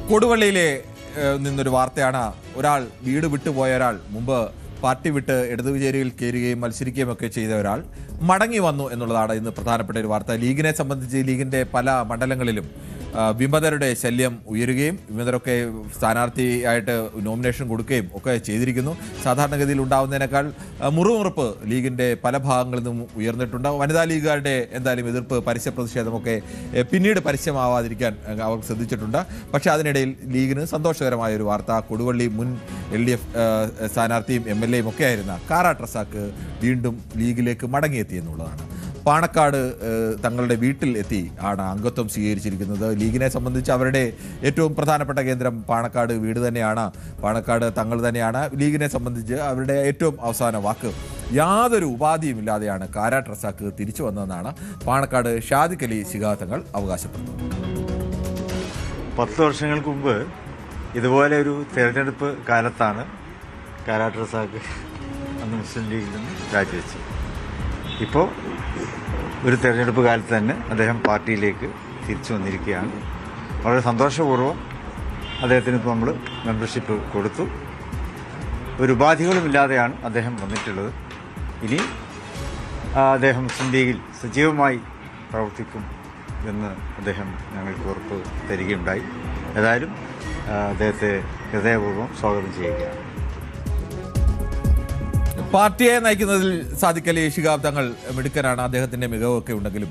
കൊടുവള്ളിയിലെ നിന്നൊരു വാർത്തയാണ്. ഒരാൾ വീട് വിട്ടുപോയ ഒരാൾ, മുമ്പ് പാർട്ടി വിട്ട് ഇടതുചേരിയിൽ കയറുകയും മത്സരിക്കുകയും ഒക്കെ ചെയ്ത ഒരാൾ മടങ്ങി വന്നു എന്നുള്ളതാണ് ഇന്ന് പ്രധാനപ്പെട്ട ഒരു വാർത്ത. ലീഗിനെ സംബന്ധിച്ച് ലീഗിൻ്റെ പല മണ്ഡലങ്ങളിലും വിമതരുടെ ശല്യം ഉയരുകയും വിമതരൊക്കെ സ്ഥാനാർത്ഥിയായിട്ട് നോമിനേഷൻ കൊടുക്കുകയും ഒക്കെ ചെയ്തിരിക്കുന്നു. സാധാരണഗതിയിൽ ഉണ്ടാവുന്നതിനേക്കാൾ മുറുമുറുപ്പ് ലീഗിൻ്റെ പല ഭാഗങ്ങളിൽ നിന്നും ഉയർന്നിട്ടുണ്ട്. വനിതാ ലീഗുകാരുടെ എന്തായാലും എതിർപ്പ്, പരസ്യ പ്രതിഷേധമൊക്കെ പിന്നീട് പരസ്യമാവാതിരിക്കാൻ അവർ ശ്രദ്ധിച്ചിട്ടുണ്ട്. പക്ഷേ അതിനിടയിൽ ലീഗിന് സന്തോഷകരമായ ഒരു വാർത്ത. കൊടുവള്ളി മുൻ LDF സ്ഥാനാർത്ഥിയും MLA യും ഒക്കെ ആയിരുന്ന കാരാട്ട് റസാക്ക് വീണ്ടും ലീഗിലേക്ക് മടങ്ങിയെത്തി എന്നുള്ളതാണ്. പാണക്കാട് തങ്ങളുടെ വീട്ടിൽ എത്തി ആണ് അംഗത്വം സ്വീകരിച്ചിരിക്കുന്നത്. ലീഗിനെ സംബന്ധിച്ച് അവരുടെ ഏറ്റവും പ്രധാനപ്പെട്ട കേന്ദ്രം പാണക്കാട് വീട് തന്നെയാണ്, പാണക്കാട് തങ്ങൾ തന്നെയാണ്. ലീഗിനെ സംബന്ധിച്ച് അവരുടെ ഏറ്റവും അവസാന വാക്ക് യാതൊരു ഉപാധിയുമില്ലാതെയാണ് കാരാട്ട് റസാക്ക് തിരിച്ചു വന്നതെന്നാണ് പാണക്കാട് ഷാദിഖ് അലി ശിഹാബ് തങ്ങൾ അവകാശപ്പെടുന്നത്. 10 വർഷങ്ങൾക്ക് മുമ്പ് ഇതുപോലെ ഒരു തിരഞ്ഞെടുപ്പ് കാലത്താണ് കാരാട്ട് റസാക്ക് അന്ന് മുസ്ലിം ലീഗിൽ നിന്ന് രാജിവെച്ചത്. ഇപ്പോൾ ഒരു തിരഞ്ഞെടുപ്പ് കാലത്ത് തന്നെ അദ്ദേഹം പാർട്ടിയിലേക്ക് തിരിച്ചു വന്നിരിക്കുകയാണ്. വളരെ സന്തോഷപൂർവ്വം അദ്ദേഹത്തിന് ഇപ്പോൾ നമ്മൾ മെമ്പർഷിപ്പ് കൊടുത്തു. ഒരു ഉപാധികളുമില്ലാതെയാണ് അദ്ദേഹം വന്നിട്ടുള്ളത്. ഇനി അദ്ദേഹം മുസ്ലിം ലീഗിൽ സജീവമായി പ്രവർത്തിക്കും എന്ന് അദ്ദേഹം ഞങ്ങൾക്ക് ഉറപ്പ് തരികയുണ്ടായി. ഏതായാലും അദ്ദേഹത്തെ ഹൃദയപൂർവ്വം സ്വാഗതം ചെയ്യുകയാണ്. പാർട്ടിയെ നയിക്കുന്നതിൽ സാദിഖ് അലി ശിഹാബ് തങ്ങൾ മിടുക്കനാണ്. അദ്ദേഹത്തിൻ്റെ മികവൊക്കെ ഉണ്ടെങ്കിലും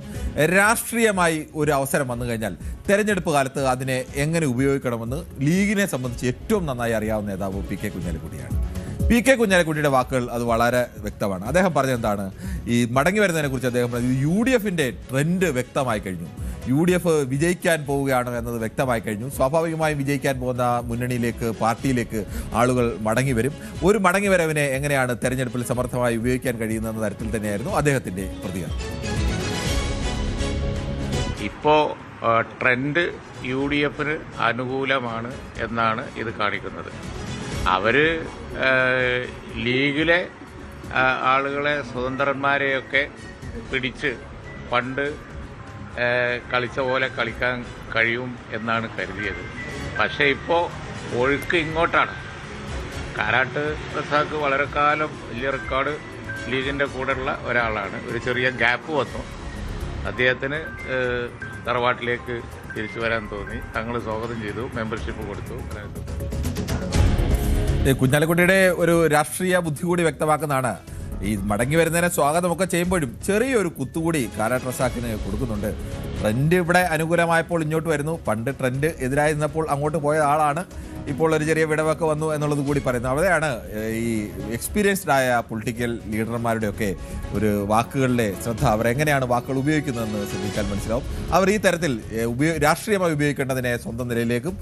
രാഷ്ട്രീയമായി ഒരു അവസരം വന്നു കഴിഞ്ഞാൽ തെരഞ്ഞെടുപ്പ് കാലത്ത് അതിനെ എങ്ങനെ ഉപയോഗിക്കണമെന്ന് ലീഗിനെ സംബന്ധിച്ച് ഏറ്റവും നന്നായി അറിയാവുന്ന നേതാവ് PK കുഞ്ഞാലിക്കുട്ടിയാണ്. PK കുഞ്ഞാലിക്കുട്ടിയുടെ വാക്കുകൾ അത് വളരെ വ്യക്തമാണ്. അദ്ദേഹം പറഞ്ഞെന്താണ്, ഈ മടങ്ങി വരുന്നതിനെ കുറിച്ച് അദ്ദേഹം പറഞ്ഞത് UDFൻ്റെ ട്രെൻഡ് വ്യക്തമായി കഴിഞ്ഞു. UDF വിജയിക്കാൻ പോവുകയാണ് എന്നത് വ്യക്തമായി കഴിഞ്ഞു. സ്വാഭാവികമായും വിജയിക്കാൻ പോകുന്ന മുന്നണിയിലേക്ക്, പാർട്ടിയിലേക്ക് ആളുകൾ മടങ്ങി വരും. ഒരു മടങ്ങി വരവിനെ എങ്ങനെയാണ് തെരഞ്ഞെടുപ്പിൽ സമർത്ഥമായി ഉപയോഗിക്കാൻ കഴിയുന്ന തരത്തിൽ തന്നെയായിരുന്നു അദ്ദേഹത്തിൻ്റെ പ്രതികരണം. ഇപ്പോൾ ട്രെൻഡ് UDFന് അനുകൂലമാണ് എന്നാണ് ഇത് കാണിക്കുന്നത്. അവർ ലീഗിലെ ആളുകളെ, സ്വതന്ത്രന്മാരെയൊക്കെ പിടിച്ച് പണ്ട് കളിച്ച പോലെ കളിക്കാൻ കഴിയും എന്നാണ് കരുതിയത്. പക്ഷേ ഇപ്പോൾ ഒഴുക്ക് ഇങ്ങോട്ടാണ്. കാരാട്ട് റസാക്ക് വളരെ കാലം വലിയ റെക്കോർഡ് ലീഗിൻ്റെ കൂടെയുള്ള ഒരാളാണ്. ഒരു ചെറിയ ഗ്യാപ്പ് വന്നു. അദ്ദേഹത്തിന് തറവാട്ടിലേക്ക് തിരിച്ചു വരാൻ തോന്നി. തങ്ങൾ സ്വാഗതം ചെയ്തു, മെമ്പർഷിപ്പ് കൊടുത്തു. കുഞ്ഞാലിക്കുട്ടിയുടെ ഒരു രാഷ്ട്രീയ ബുദ്ധി കൂടി വ്യക്തമാക്കുന്നതാണ്. ഈ മടങ്ങി വരുന്നതിനെ സ്വാഗതമൊക്കെ ചെയ്യുമ്പോഴും ചെറിയൊരു കുത്തുകൂടി കാരാട്ട് റസാക്കിന് കൊടുക്കുന്നുണ്ട്. ട്രെൻഡ് ഇവിടെ അനുകൂലമായപ്പോൾ ഇങ്ങോട്ട് വരുന്നു. പണ്ട് ട്രെൻഡ് എതിരായി നിന്നപ്പോൾ അങ്ങോട്ട് പോയ ആളാണ്. ഇപ്പോൾ ഒരു ചെറിയ വിടവൊക്കെ വന്നു എന്നുള്ളത് കൂടി പറയുന്നു. അവിടെയാണ് ഈ എക്സ്പീരിയൻസ്ഡ് ആയ പൊളിറ്റിക്കൽ ലീഡർമാരുടെയൊക്കെ ഒരു വാക്കുകളിലെ ശ്രദ്ധ. അവരെങ്ങനെയാണ് വാക്കുകൾ ഉപയോഗിക്കുന്നതെന്ന് ശ്രദ്ധിക്കാൻ മനസ്സിലാവും. അവർ ഈ തരത്തിൽ രാഷ്ട്രീയമായി ഉപയോഗിക്കേണ്ടതിനെ സ്വന്തം നിലയിലേക്കും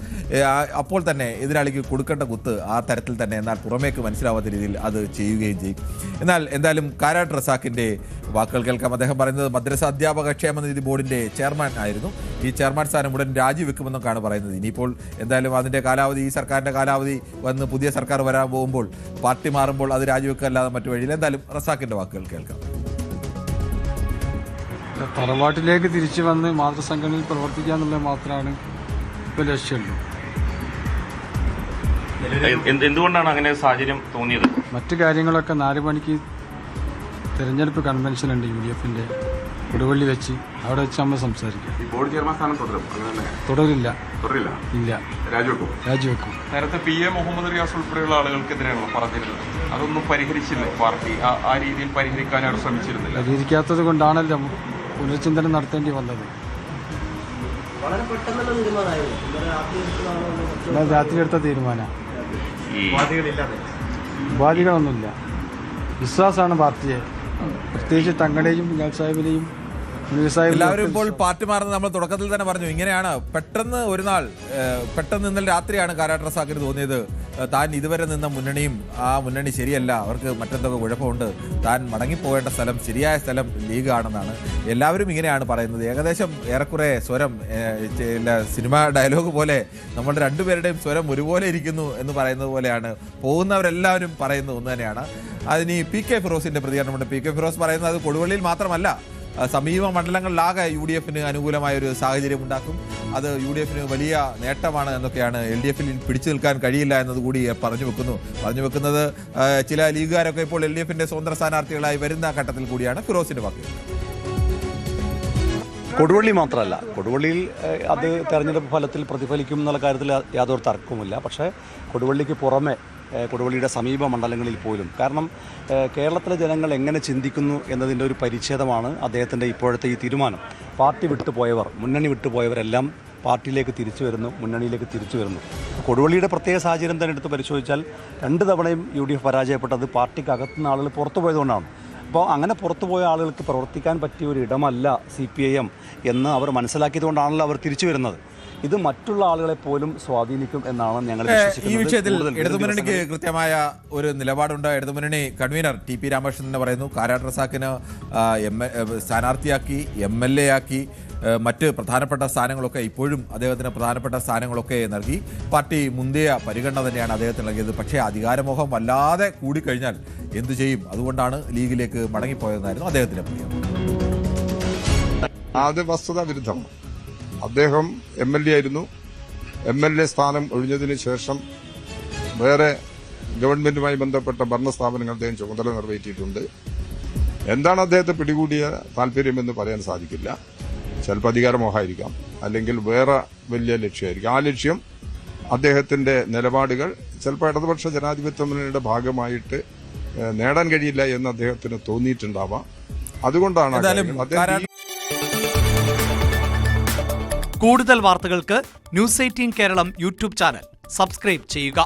അപ്പോൾ തന്നെ എതിരാളിക്ക് കൊടുക്കേണ്ട കുത്ത് ആ തരത്തിൽ തന്നെ, എന്നാൽ പുറമേക്ക് മനസ്സിലാവാത്ത രീതിയിൽ അത് ചെയ്യുകയും ചെയ്യും. എന്നാൽ എന്തായാലും കാരാട്ട് റസാക്കിൻ്റെ വാക്കുകൾ കേൾക്കാം. അദ്ദേഹം പറയുന്നത് മദ്രസ അധ്യാപക ക്ഷേമനിധി ബോർഡിൻ്റെ ചെയർമാൻ ആയിരുന്നു. ഈ ചെയർമാൻ സ്ഥാനം ഉടൻ രാജിവെക്കുമെന്നൊക്കെയാണ് പറയുന്നത്. ഇനിയിപ്പോൾ എന്തായാലും അതിൻ്റെ കാലാവധി, ഈ സർക്കാരിൻ്റെ കാലാവധി വന്ന് പുതിയ സർക്കാർ വരാൻ പോകുമ്പോൾ, പാർട്ടി മാറുമ്പോൾ അത് രാജിവെക്കല്ലാതെ മറ്റു വഴിയിൽ. എന്തായാലും റസാക്കിൻ്റെ വാക്കുകൾ കേൾക്കാം. തറവാട്ടിലേക്ക് തിരിച്ചു വന്ന് മാതൃസംഘടനയിൽ പ്രവർത്തിക്കുക എന്നുള്ളത് മാത്രമാണ് ഇപ്പോൾ ലക്ഷ്യമുള്ളൂ. എന്തുകൊണ്ടാണ് അങ്ങനെ സാഹചര്യം തോന്നിയത്? മറ്റു കാര്യങ്ങളൊക്കെ 4 മണിക്ക് തെരഞ്ഞെടുപ്പ് കൺവെൻഷൻ ഉണ്ട് UDFൻ്റെ കൊടുവള്ളി വെച്ച്. അവിടെ വെച്ച് നമ്മൾ സംസാരിക്കാം. ബോർഡ് ചെയർമാൻ സ്ഥാനം തുടരില്ല. ഇല്ല, രാജിവെക്കും. നേരത്തെ PA മുഹമ്മദ് റിയാസ് ഉൾപ്പെടെയുള്ള ആളുകൾക്കെതിരെയാണല്ലോ പറഞ്ഞിരുന്നത്. അതൊന്നും പരിഹരിച്ചില്ല പാർട്ടി. ആ രീതിയിൽ പരിഹരിക്കാൻ അവർ ശ്രമിച്ചിരുന്നില്ല. പരിഹരിക്കാത്തത് കൊണ്ടാണല്ലോ പുനർചിന്തനം നടത്തേണ്ടി വന്നത്. രാത്രി എടുത്ത തീരുമാനം. ഉപാധികളൊന്നുമില്ല. വിശ്വാസമാണ് പാർട്ടിയെ, പ്രത്യേകിച്ച് തങ്ങളുടെയും ഗൾഫ് സാഹിബിനെയും എല്ലാവരും ഇപ്പോൾ പാർട്ടി മാറുന്നത് നമ്മൾ തുടക്കത്തിൽ തന്നെ പറഞ്ഞു. ഇങ്ങനെയാണ് പെട്ടെന്ന് ഒരു നാൾ, പെട്ടെന്ന് ഇന്നലെ രാത്രിയാണ് കാരാട്ട് റസാക്കിന് തോന്നിയത് താൻ ഇതുവരെ നിന്ന മുന്നണിയും ആ മുന്നണി ശരിയല്ല, അവർക്ക് മറ്റെന്തൊക്കെ കുഴപ്പമുണ്ട്, താൻ മടങ്ങിപ്പോകേണ്ട സ്ഥലം, ശരിയായ സ്ഥലം ലീഗ് ആണെന്നാണ്. എല്ലാവരും ഇങ്ങനെയാണ് പറയുന്നത്. ഏകദേശം ഏറെക്കുറെ സ്വരം സിനിമ ഡയലോഗ് പോലെ നമ്മളുടെ രണ്ടുപേരുടെയും സ്വരം ഒരുപോലെ ഇരിക്കുന്നു എന്ന് പറയുന്നത് പോലെയാണ് പോകുന്നവരെല്ലാവരും പറയുന്നത് ഒന്ന് തന്നെയാണ്. അതിന് PK ഫിറോസിന്റെ പ്രതികരണമുണ്ട്. PK ഫിറോസ് പറയുന്നത് അത് കൊടുവള്ളിയിൽ മാത്രമല്ല, സമീപ മണ്ഡലങ്ങളിലാകെ UDF അനുകൂലമായ ഒരു സാഹചര്യം ഉണ്ടാക്കും. അത് UDF വലിയ നേട്ടമാണ് എന്നൊക്കെയാണ്. LDF പിടിച്ചു നിൽക്കാൻ കഴിയില്ല എന്നതുകൂടി പറഞ്ഞു വെക്കുന്നത് ചില ലീഗുകാരൊക്കെ ഇപ്പോൾ LDF സ്വതന്ത്ര സ്ഥാനാർത്ഥികളായി വരുന്ന ഘട്ടത്തിൽ കൂടിയാണ്. ഫിറോസിന്റെ വാക്കുകൾ. കൊടുവള്ളി മാത്രമല്ല, കൊടുവള്ളിയിൽ അത് തെരഞ്ഞെടുപ്പ് ഫലത്തിൽ പ്രതിഫലിക്കും എന്നുള്ള കാര്യത്തിൽ യാതൊരു തർക്കവുമില്ല. പക്ഷേ കൊടുവള്ളിക്ക് പുറമെ കൊടുവള്ളിയുടെ സമീപ മണ്ഡലങ്ങളിൽ പോലും, കാരണം കേരളത്തിലെ ജനങ്ങൾ എങ്ങനെ ചിന്തിക്കുന്നു എന്നതിൻ്റെ ഒരു പരിച്ഛേദമാണ് അദ്ദേഹത്തിൻ്റെ ഇപ്പോഴത്തെ ഈ തീരുമാനം. പാർട്ടി വിട്ടുപോയവർ, മുന്നണി വിട്ടുപോയവരെല്ലാം പാർട്ടിയിലേക്ക് തിരിച്ചു വരുന്നു, മുന്നണിയിലേക്ക് തിരിച്ചു വരുന്നു. കൊടുവള്ളിയുടെ പ്രത്യേക സാഹചര്യം തന്നെ എടുത്ത് പരിശോധിച്ചാൽ 2 തവണയും UDF പരാജയപ്പെട്ടത് പാർട്ടിക്ക് അകത്തുനിന്ന് ആളുകൾ പുറത്തു പോയതുകൊണ്ടാണ്. അപ്പോൾ അങ്ങനെ പുറത്തുപോയ ആളുകൾക്ക് പ്രവർത്തിക്കാൻ പറ്റിയ ഒരു ഇടമല്ല CPIM എന്ന് അവർ മനസ്സിലാക്കിയതുകൊണ്ടാണല്ലോ അവർ തിരിച്ചു വരുന്നത്. ഇത് മറ്റുള്ള ആളുകളെ പോലും സ്വാധീനിക്കും എന്നാണ് ഞങ്ങൾ ഈ വിഷയത്തിൽ ഇടതുമുന്നണിക്ക് കൃത്യമായ ഒരു നിലപാടുണ്ട്. ഇടതുമുന്നണി കൺവീനർ TP രാമകൃഷ്ണൻ പറയുന്നു, കാരാട്ട് റസാഖിന് സ്ഥാനാർത്ഥിയാക്കി, MLA ആക്കി, മറ്റ് പ്രധാനപ്പെട്ട സ്ഥാനങ്ങളൊക്കെ ഇപ്പോഴും അദ്ദേഹത്തിന് പ്രധാനപ്പെട്ട സ്ഥാനങ്ങളൊക്കെ നൽകി. പാർട്ടി മുന്തിയ പരിഗണന തന്നെയാണ് അദ്ദേഹത്തിന് നൽകിയത്. പക്ഷേ അധികാരമോഹം വല്ലാതെ കൂടിക്കഴിഞ്ഞാൽ എന്തു ചെയ്യും? അതുകൊണ്ടാണ് ലീഗിലേക്ക് മടങ്ങിപ്പോയതെന്നായിരുന്നു അദ്ദേഹത്തിന്റെ പറയാം. അത് വസ്തുതാ വിരുദ്ധമാണ്. അദ്ദേഹം MLA ആയിരുന്നു. MLA സ്ഥാനം ഒഴിഞ്ഞതിന് ശേഷം വേറെ ഗവൺമെന്റുമായി ബന്ധപ്പെട്ട ഭരണസ്ഥാപനങ്ങൾ അദ്ദേഹം ചുമതല നിറവേറ്റിയിട്ടുണ്ട്. എന്താണ് അദ്ദേഹത്തെ പിടികൂടിയ താല്പര്യമെന്ന് പറയാൻ സാധിക്കില്ല. ചിലപ്പോൾ അധികാരമോഹമായിരിക്കാം, അല്ലെങ്കിൽ വേറെ വലിയ ലക്ഷ്യമായിരിക്കും. ആ ലക്ഷ്യം അദ്ദേഹത്തിന്റെ നിലപാടുകൾ ചിലപ്പോൾ ഇടതുപക്ഷ ജനാധിപത്യ മുന്നണിയുടെ ഭാഗമായിട്ട് നേടാൻ കഴിയില്ല എന്ന് അദ്ദേഹത്തിന് തോന്നിയിട്ടുണ്ടാവാം. അതുകൊണ്ടാണ് കൂടുതൽ വാർത്തകൾക്ക് News 18 Keralam YouTube channel subscribe ചെയ്യുക.